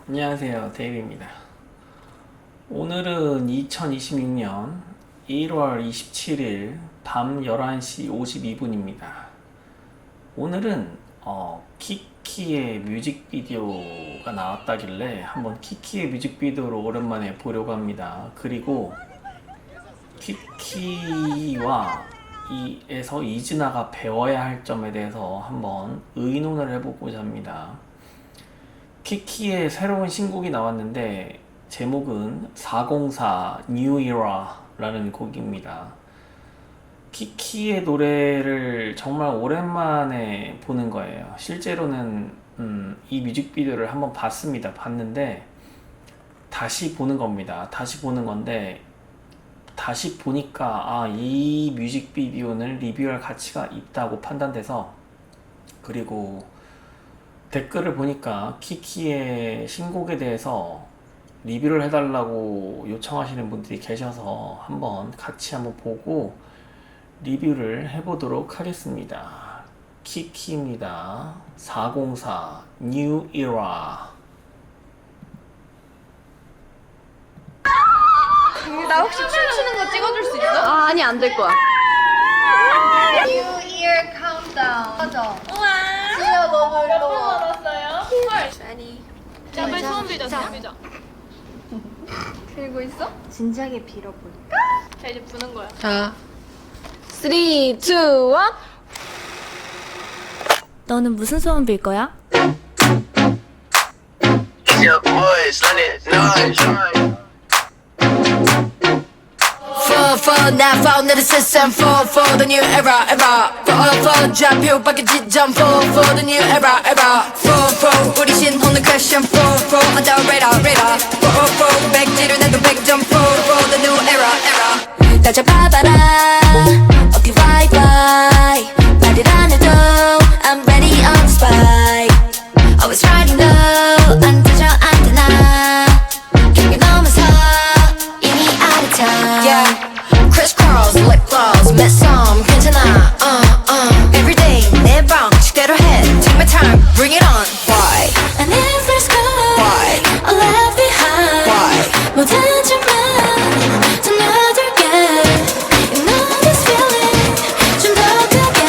안녕하세요, 데이비입니다. 오늘은 2026년 1월 27일 밤 11시 52분입니다. 오늘은 키키의 뮤직비디오가 나왔다길래 한번 키키의 뮤직비디오를 오랜만에 보려고 합니다. 그리고 키키와 에서 이즈나가 배워야 할 점에 대해서 한번 의논을 해보고자 합니다. 키키의 새로운 신곡이 나왔는데 제목은 404 New Era 라는 곡입니다. 키키의 노래를 정말 오랜만에 보는 거예요. 실제로는 이 뮤직비디오를 한번 봤는데 다시 보는 겁니다. 다시 보는 건데 다시 보니까 이 뮤직비디오는 리뷰할 가치가 있다고 판단돼서, 그리고 댓글을 보니까 키키의 신곡에 대해서 리뷰를 해달라고 요청하시는 분들이 계셔서 같이 한번 보고 리뷰를 해보도록 하겠습니다. 키키입니다. 404 New Era. 나 혹시 춤추는 거 찍어줄 수 있어? 아니 안 될 거야. New Year Countdown. 맞아. 우와. 진짜 너무 몇분 예뻐. 남았어요? 헐. 자, 빨리 소원 빌자. 자. 소원 빌자. 들고 있어? 진지하게 빌어볼까? 자, 이제 부는 거야. 자, 3, 2, 1. 너는 무슨 소원 빌 거야? Your boys, let it noise. For now, found in the system. For the new era. For drop you back and jump. For the new era. For 우리 신혼은 question. For on the radar. For 백지를 내도 백점. For the new era. 날 잡아봐라. Okay, bye bye. 말을 안 해도 I'm ready on the spike. Always riding low. 안 되죠, 안 되나. 경계 넘어서 이미 out of time. Yeah. Crisscross, lip gloss, met some 괜찮아. Every day 내 방식대로 해. Take my time, bring it on. Why? I never score. Why? All left behind. Why? 모든 줄만 더 너들게. You know this feeling 좀 더 크게.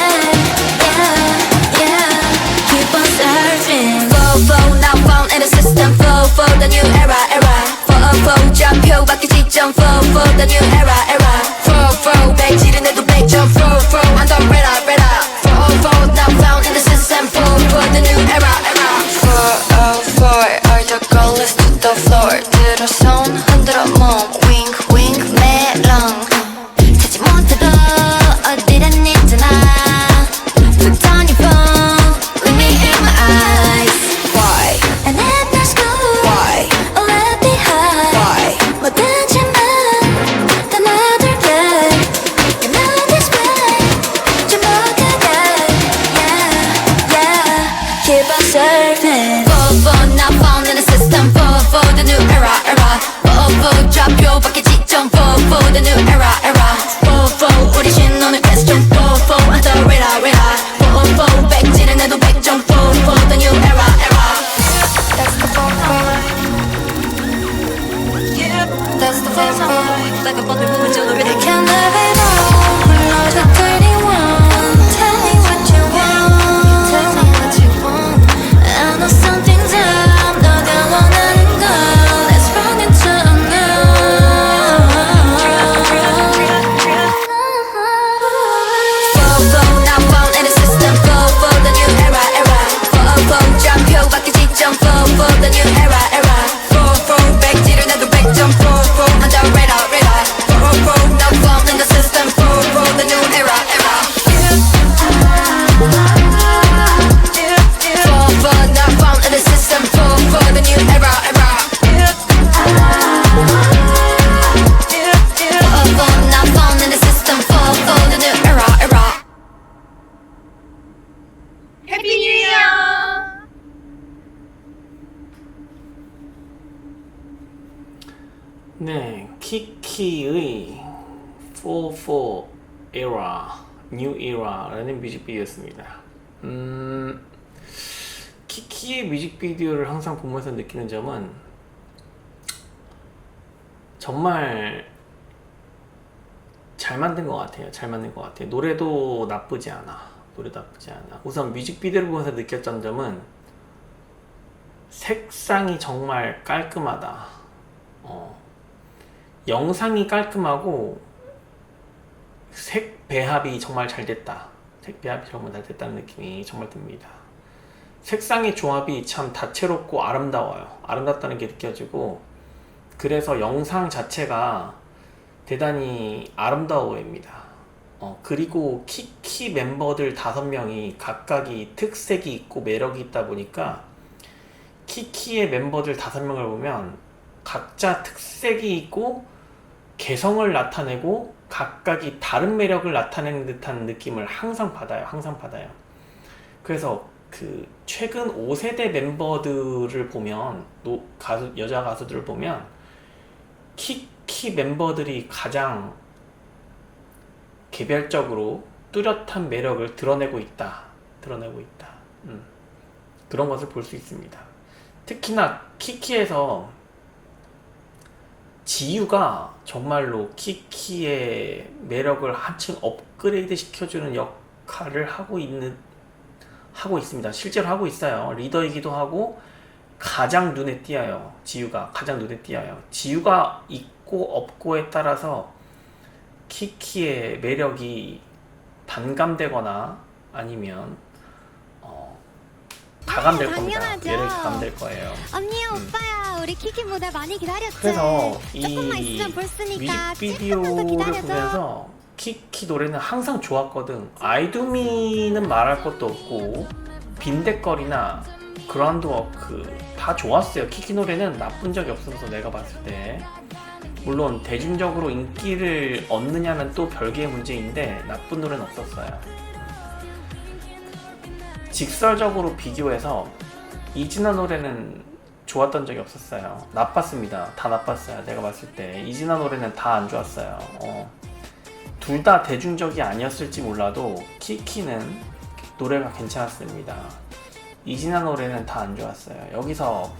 Yeah, yeah. Keep on surfing. For now found in the system. For the new era. For 좌표 바뀌 지점. For the new era. For 백지를 내도 백점. For on the radar. For now found in the system. For the new era. For all the girls to the floor. 들어 손 흔들어 몸. Wink wink 메롱. 찾지 못해도 어디든 있잖아. Put on your phone. Look me in my eyes. Why? I never score. Why? All left behind. Why? 모든 줄만 더 너들게. You know this way 좀 더 크게. Yeah, yeah. Keep on surfing. For now found in the system. For the new era. For 좌표 바뀌 지점. For the new era. For 우리 신혼은 question. For on the radar. For 백지를 내도 백점. For the new era. That's the phone call. That's the phone call. Like a bundle moving to the rhythm. Can't live it all. 불러줘 31. Tell me what you want. Tell me what you want. I know something's up. 너가 원하는 걸. Let's run into a For now found in the system. For the new era. For 좌표 바뀌 지점. For the new era. For 백지를 내도 백점. For on the radar. For now found in the system. For the new era. For now found in the system. For the new era. For now found in the system. For the new era. 해피 뉴 이어. 네, 키키의 44 Era, New Era 라는 뮤직비디오였습니다. 키키 키키의 뮤직비디오를 항상 보면서 느끼는 점은 정말 잘 만든 것 같아요. 잘 만든 것 같아요. 노래도 나쁘지 않아. 노래도 나쁘지 않아. 우선 뮤직비디오를 보면서 느꼈던 점은 색상이 정말 깔끔하다. 영상이 깔끔하고 색 배합이 정말 잘 됐다. 색 배합이 정말 잘 됐다는 느낌이 정말 듭니다. 색상의 조합이 참 다채롭고 아름다워요. 아름답다는 게 느껴지고, 그래서 영상 자체가 대단히 아름다워 보입니다. 그리고 키키 멤버들 5명이 각각이 특색이 있고 매력이 있다 보니까 키키의 멤버들 5명을 보면 각자 특색이 있고 개성을 나타내고 각각이 다른 매력을 나타내는 듯한 느낌을 항상 받아요. 항상 받아요. 그래서 그 최근 5세대 멤버들을 보면, 여자 가수들을 보면 키키 멤버들이 가장 개별적으로 뚜렷한 매력을 드러내고 있다. 그런 것을 볼 수 있습니다. 특히나 키키에서 지유가 정말로 키키의 매력을 한층 업그레이드 시켜주는 역할을 하고 있습니다. 실제로 하고 있어요. 리더이기도 하고 가장 눈에 띄어요. 지유가 가장 눈에 띄어요. 지유가 있고 없고에 따라서 키키의 매력이 반감되거나 아니면 가감될 겁니다. 매력이 가감될 거예요. 언니야 오빠야 우리 키키 무대 많이 기다렸지. 그래서 이 조금만 있으면 볼 쓰니까 뮤직비디오를 보면서 키키 노래는 항상 좋았거든. 아이두미는 말할 것도 없고 빈대거리나 그라운드워크 다 좋았어요. 키키 노래는 나쁜 적이 없어서 내가 봤을 때. 물론 대중적으로 인기를 얻느냐는 또 별개의 문제인데 나쁜 노래는 없었어요. 직설적으로 비교해서 이진아 노래는 좋았던 적이 없었어요. 나빴습니다. 다 나빴어요. 내가 봤을 때 이진아 노래는 다 안 좋았어요. 둘 다 대중적이 아니었을지 몰라도 키키는 노래가 괜찮았습니다. 이진아 노래는 다 안 좋았어요. 여기서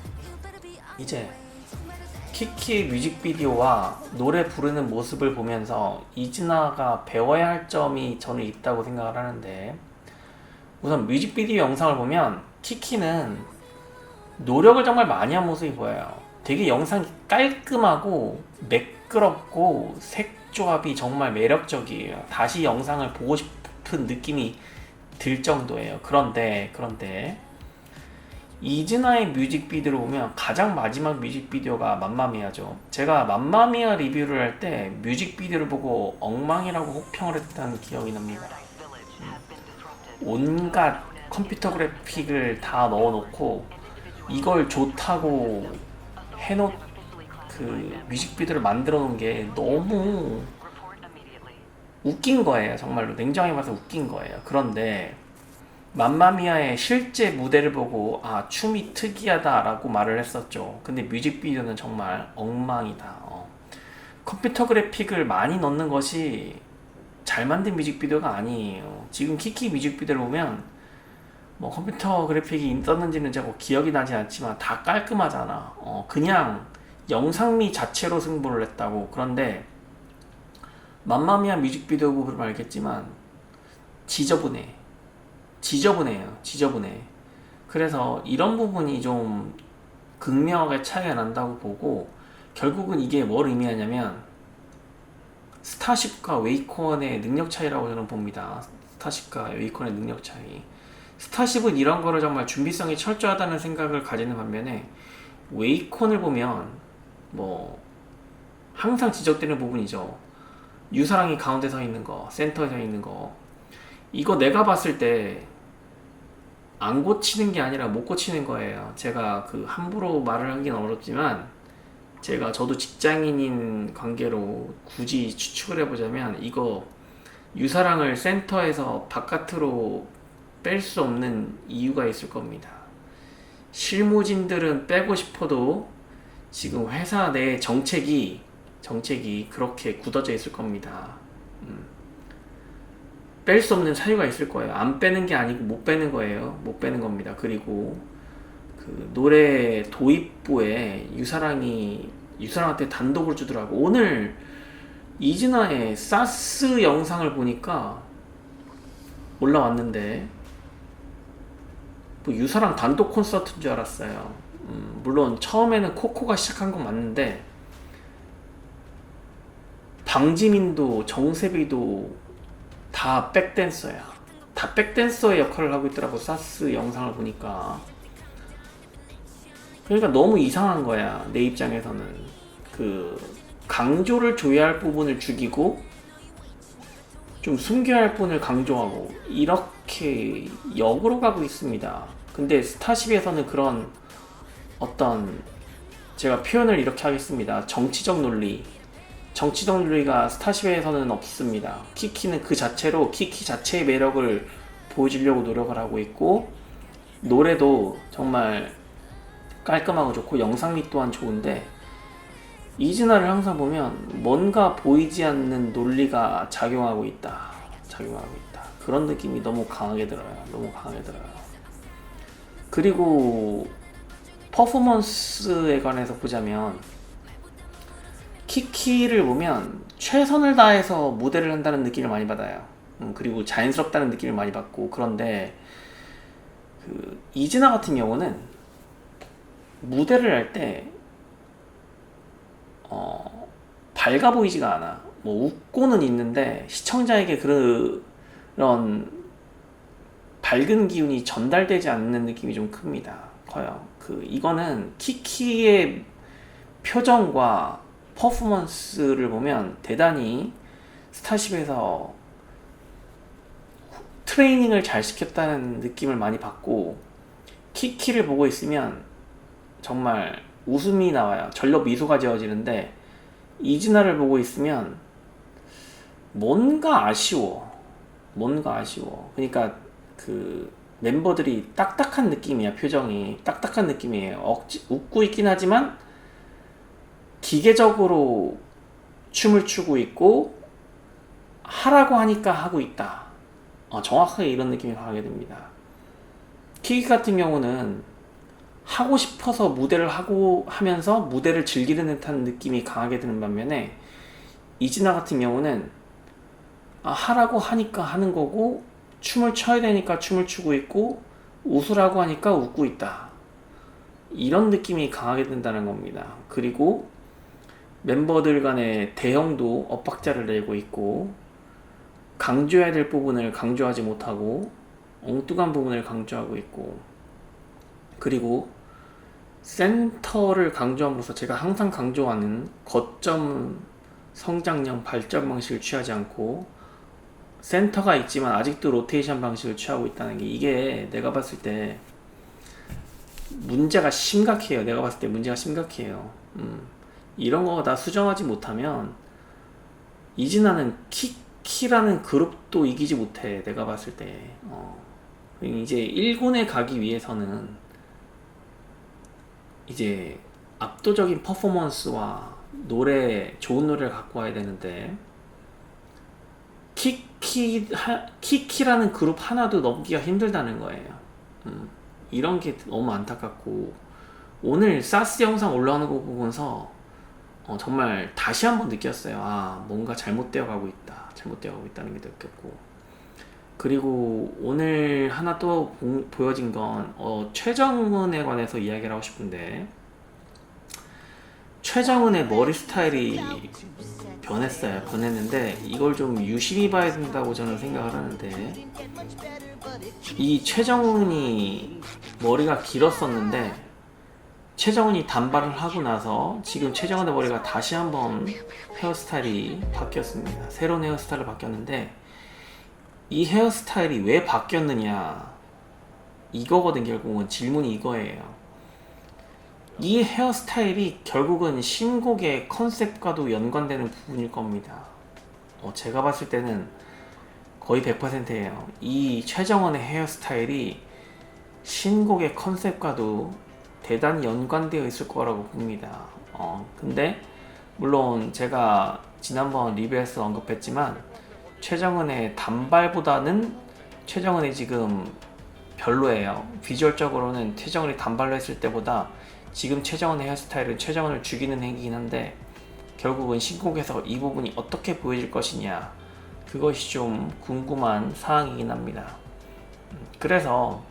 이제 키키 뮤직비디오와 노래 부르는 모습을 보면서 이진아가 배워야 할 점이 저는 있다고 생각을 하는데, 우선 뮤직비디오 영상을 보면 키키는 노력을 정말 많이 한 모습이 보여요. 되게 영상이 깔끔하고 매끄럽고 색조합이 정말 매력적이에요. 다시 영상을 보고 싶은 느낌이 들 정도예요. 그런데 이진아의 뮤직비디오를 보면 가장 마지막 뮤직비디오가 맘마미아죠. 제가 맘마미아 리뷰를 할 때 뮤직비디오를 보고 엉망이라고 혹평을 했다는 기억이 납니다. 온갖 컴퓨터 그래픽을 다 넣어놓고 이걸 좋다고 그 뮤직비디오를 만들어 놓은 게 너무 웃긴 거예요. 정말로 냉정하게 봐서 웃긴 거예요. 그런데 맘마미아의 실제 무대를 보고 춤이 특이하다 라고 말을 했었죠. 근데 뮤직비디오는 정말 엉망이다. 컴퓨터 그래픽을 많이 넣는 것이 잘 만든 뮤직비디오가 아니에요. 지금 키키 뮤직비디오를 보면 뭐 컴퓨터 그래픽이 있었는지는 제가 기억이 나지 않지만 다 깔끔하잖아. 그냥 영상미 자체로 승부를 했다고. 그런데 맘마미아 뮤직비디오 보면 알겠지만 지저분해요. 그래서 이런 부분이 좀 극명하게 차이가 난다고 보고, 결국은 이게 뭘 의미하냐면 스타쉽과 웨이콘의 능력 차이라고 저는 봅니다. 스타쉽과 웨이콘의 능력 차이. 스타쉽은 이런 거를 정말 준비성이 철저하다는 생각을 가지는 반면에, 웨이콘을 보면 뭐 항상 지적되는 부분이죠. 유사랑이 가운데 서 있는 거, 센터에 서 있는 거. 이거 내가 봤을 때 안 고치는 게 아니라 못 고치는 거예요. 제가 함부로 말을 하기는 어렵지만, 저도 직장인인 관계로 굳이 추측을 해보자면, 이거 유사랑을 센터에서 바깥으로 뺄 수 없는 이유가 있을 겁니다. 실무진들은 빼고 싶어도 지금 회사 내 정책이 그렇게 굳어져 있을 겁니다. 뺄 수 없는 사유가 있을 거예요. 안 빼는 게 아니고 못 빼는 거예요. 못 빼는 겁니다. 그리고 그 노래 도입부에 유사랑한테 단독을 주더라고. 오늘 이진아의 사스 영상을 보니까 올라왔는데 뭐 유사랑 단독 콘서트인 줄 알았어요. 물론 처음에는 코코가 시작한 건 맞는데 방지민도 정세비도 다 백댄서야. 다 백댄서의 역할을 하고 있더라고. 사스 영상을 보니까. 그러니까 너무 이상한 거야, 내 입장에서는. 그 강조를 줘야 할 부분을 죽이고 좀 숨겨야 할 부분을 강조하고 이렇게 역으로 가고 있습니다. 근데 스타쉽에서는 그런 어떤, 제가 표현을 이렇게 하겠습니다, 정치적 논리가 스타쉽에서는 없습니다. 키키는 그 자체로 키키 자체의 매력을 보여주려고 노력을 하고 있고, 노래도 정말 깔끔하고 좋고 영상미 또한 좋은데, 이진아를 항상 보면 뭔가 보이지 않는 논리가 작용하고 있다. 그런 느낌이 너무 강하게 들어요. 그리고 퍼포먼스에 관해서 보자면 키키를 보면 최선을 다해서 무대를 한다는 느낌을 많이 받아요. 그리고 자연스럽다는 느낌을 많이 받고. 그런데 그 이진아 같은 경우는 무대를 할 때 밝아 보이지가 않아. 뭐 웃고는 있는데 시청자에게 그런 밝은 기운이 전달되지 않는 느낌이 좀 커요. 이거는 키키의 표정과 퍼포먼스를 보면 대단히 스타쉽에서 트레이닝을 잘 시켰다는 느낌을 많이 받고, 키키를 보고 있으면 정말 웃음이 나와요. 절로 미소가 지어지는데, 이진아를 보고 있으면 뭔가 아쉬워. 그러니까 그 멤버들이 딱딱한 느낌이야. 표정이 딱딱한 느낌이에요. 웃고 있긴 하지만 기계적으로 춤을 추고 있고 하라고 하니까 하고 있다. 정확하게 이런 느낌이 강하게 듭니다. 키키 같은 경우는 하고 싶어서 무대를 하면서 무대를 즐기는 듯한 느낌이 강하게 드는 반면에, 이진아 같은 경우는 하라고 하니까 하는 거고, 춤을 춰야 되니까 춤을 추고 있고, 웃으라고 하니까 웃고 있다. 이런 느낌이 강하게 든다는 겁니다. 그리고 멤버들 간의 대형도 엇박자를 내고 있고, 강조해야 될 부분을 강조하지 못하고 엉뚱한 부분을 강조하고 있고, 그리고 센터를 강조함으로써 제가 항상 강조하는 거점 성장형 발전 방식을 취하지 않고 센터가 있지만 아직도 로테이션 방식을 취하고 있다는 게, 이게 내가 봤을 때 문제가 심각해요. 이런 거 다 수정하지 못하면 이진아는 키키라는 그룹도 이기지 못해. 내가 봤을 때. 이제 1군에 가기 위해서는 이제 압도적인 퍼포먼스와 좋은 노래를 갖고 와야 되는데, 키키라는 그룹 하나도 넘기가 힘들다는 거예요. 이런 게 너무 안타깝고, 오늘 사스 영상 올라오는 거 보면서 정말 다시 한번 느꼈어요. 뭔가 잘못되어 가고 있다는 게 느꼈고, 그리고 오늘 하나 또 보여진 건 최정은에 관해서 이야기를 하고 싶은데, 최정은의 머리 스타일이 변했는데 이걸 좀 유심히 봐야 된다고 저는 생각을 하는데, 이 최정은이 머리가 길었었는데 최정은이 단발을 하고 나서 지금 최정은의 머리가 다시 한번 헤어스타일이 바뀌었습니다. 새로운 헤어스타일로 바뀌었는데, 이 헤어스타일이 왜 바뀌었느냐, 이거거든. 결국은 질문이 이거예요. 이 헤어스타일이 결국은 신곡의 컨셉과도 연관되는 부분일 겁니다. 제가 봤을 때는 거의 100%예요. 이 최정원의 헤어스타일이 신곡의 컨셉과도 대단히 연관되어 있을 거라고 봅니다. 근데 물론 제가 지난번 리뷰에서 언급했지만, 최정은의 단발보다는 최정은의 지금 별로예요. 비주얼적으로는 최정은이 단발로 했을 때보다 지금 최정은의 헤어스타일은 최정은을 죽이는 행위이긴 한데 결국은 신곡에서 이 부분이 어떻게 보여질 것이냐 그것이 좀 궁금한 사항이긴 합니다. 그래서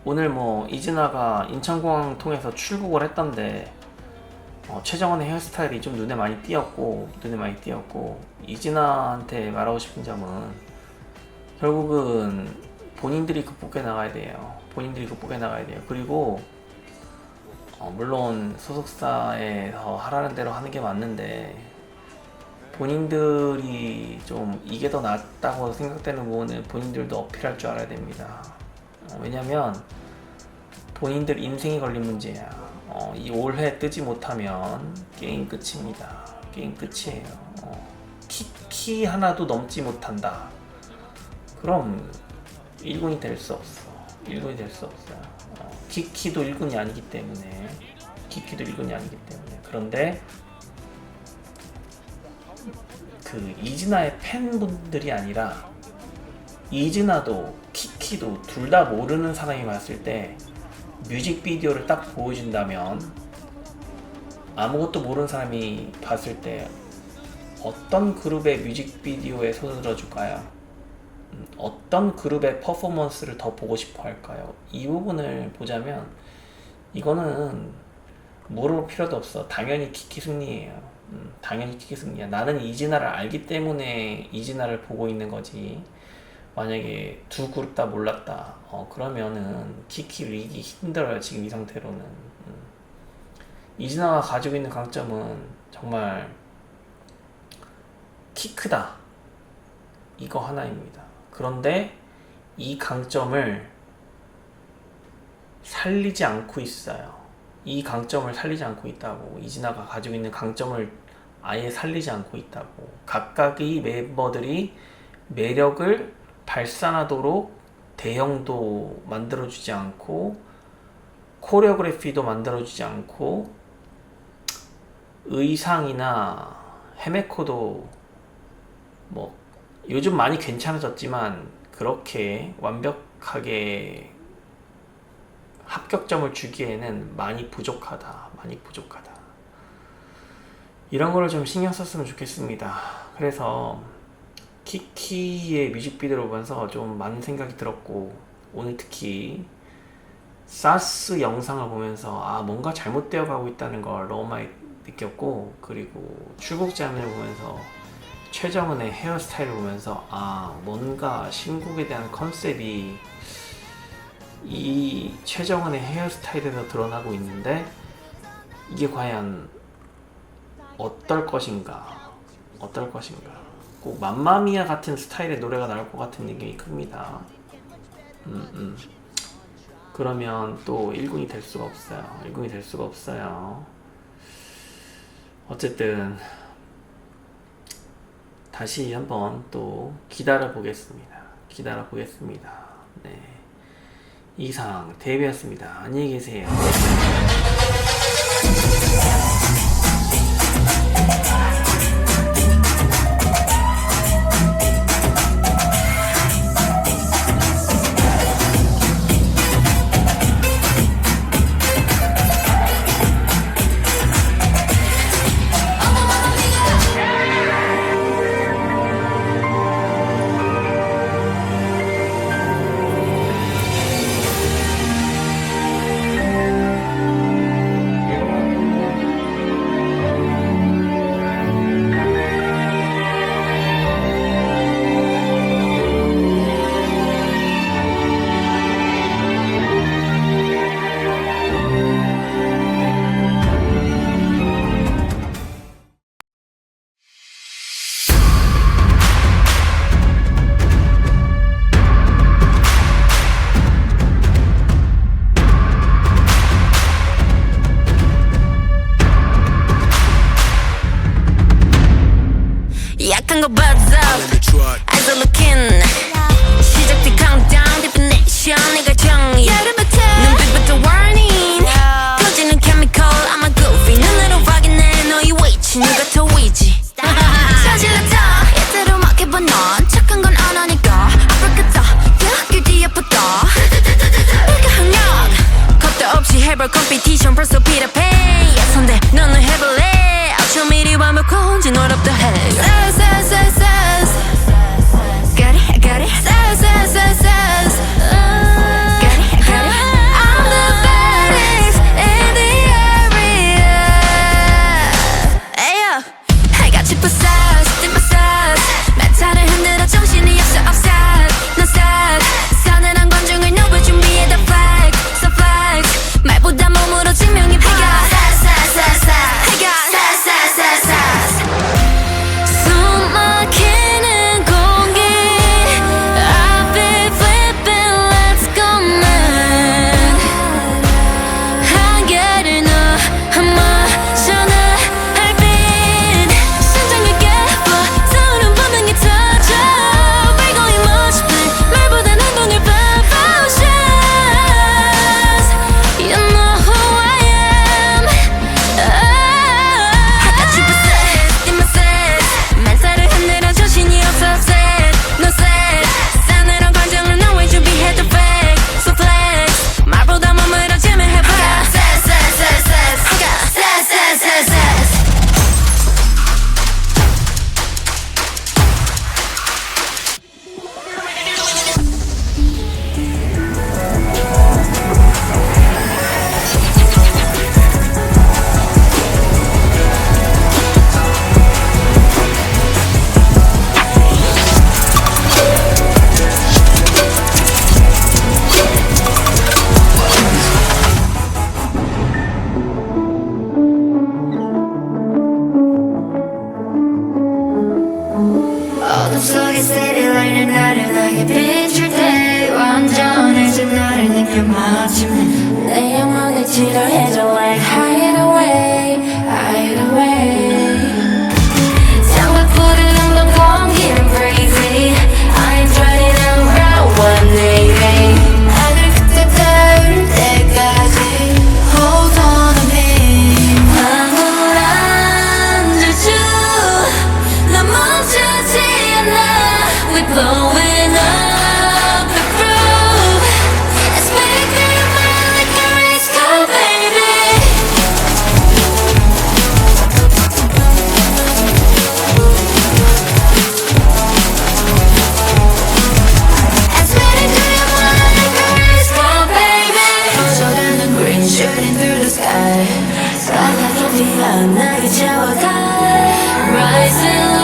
오늘 뭐 이진아가 인천공항 통해서 출국을 했던데 최정은의 헤어스타일이 좀 눈에 많이 띄었고 이진아한테 말하고 싶은 점은 결국은 본인들이 극복해 나가야 돼요. 그리고 물론 소속사에서 하라는 대로 하는 게 맞는데 본인들이 좀 이게 더 낫다고 생각되는 부분은 본인들도 어필할 줄 알아야 됩니다. 왜냐면 본인들 인생이 걸린 문제야. 이 올해 뜨지 못하면 게임 끝입니다. 게임 끝이에요. 키키 하나도 넘지 못한다. 그럼 1군이 될 수 없어. 키키도 1군이 아니기 때문에. 그런데 그 이진아의 팬분들이 아니라 이진아도 키키도 둘 다 모르는 사람이 봤을 때 뮤직비디오를 딱 보여준다면 아무것도 모르는 사람이 봤을 때 어떤 그룹의 뮤직비디오에 손을 들어줄까요? 어떤 그룹의 퍼포먼스를 더 보고 싶어 할까요? 이 부분을 보자면 이거는 물어볼 필요도 없어. 당연히 키키 승리예요. 나는 이진아를 알기 때문에 이진아를 보고 있는 거지. 만약에 두 그룹 다 몰랐다. 그러면은 키키를 이기기 힘들어요. 지금 이 상태로는. 이진아가 가지고 있는 강점은 정말 키 크다. 이거 하나입니다. 그런데 이 강점을 살리지 않고 있어요. 이진아가 가지고 있는 강점을 아예 살리지 않고 있다고. 각각의 멤버들이 매력을 발산하도록 대형도 만들어주지 않고 코리오그래피도 만들어주지 않고 의상이나 헤메코도 뭐 요즘 많이 괜찮아졌지만 그렇게 완벽하게 합격점을 주기에는 많이 부족하다. 이런 거를 좀 신경 썼으면 좋겠습니다. 그래서 키키의 뮤직비디오를 보면서 좀 많은 생각이 들었고 오늘 특히 사스 영상을 보면서 뭔가 잘못되어 가고 있다는 걸 너무 많이 느꼈고 그리고 출국 장면을 보면서 최정은의 헤어스타일을 보면서 뭔가 신곡에 대한 컨셉이 이 최정은의 헤어스타일에서 드러나고 있는데 이게 과연 어떨 것인가 꼭 맘마미아 같은 스타일의 노래가 나올 것 같은 느낌이 큽니다. 그러면 또 1군이 될 수가 없어요. 어쨌든 다시 한번 또 기다려 보겠습니다. 네. 이상 데뷔였습니다. 안녕히 계세요. 약한 거 buzz up eyes are looking 시작된 countdown definition 네가 정의 눈빛부터 warning 터지는 chemical I'm a goofy 눈으로 확인해 너의 위치 누가 터위지 저질렀다 이대로 막 해봐 넌 착한 건 안 하니까 아프겠다 길 뒤에 붙어 벌써 피라팬 예선대 너는 해볼래 어쩜 이리 완벽한지 어렵다 해 Sass sass sass sass Got it I got it Sass sass sass sass Got it I got it I'm the baddest in the area Ayo I got you for size dim for size 멘탈을 흔들어 정신이 없어 offside 넌 sad 싸늘한 관중을 넘을 준비해 the flag so flex 말보다 몸으로 증명해 I got sass sass sass sass I got sass sass sass sass 숨 막히는 공기 I'll be flipping let's go man 한계를 넘어서는 햇빛 심장을 깨워 소름 돋는 게 터져 We're going much big 말보다 행동을 proportions You know who I am I got you possessed in my set 멘탈을 흔들어 정신이 없어 set No set 싸늘한 관정을 너의 준비해 the fake So flex 말보다 몸으로 증명해봐 I got sass sass sass sass I got sass sass sass sass 어둠 속에 city light 나를 나게 비출 때 완전해진 너를 느껴 마침내 내 영혼을 치료해줘 like hide away hide away 장박푸른 운동 공기는 crazy I'm turning around 180 하늘 끝에 닿을 때까지 Hold on to me 방울 안 줄줄 너 멈추지 않아 We blowing up the roof It's making me feel like a race car baby It's making me feel like a race car baby 퍼져가는 green shooting through the sky 사랑 높이 안 나게 채워가 Rising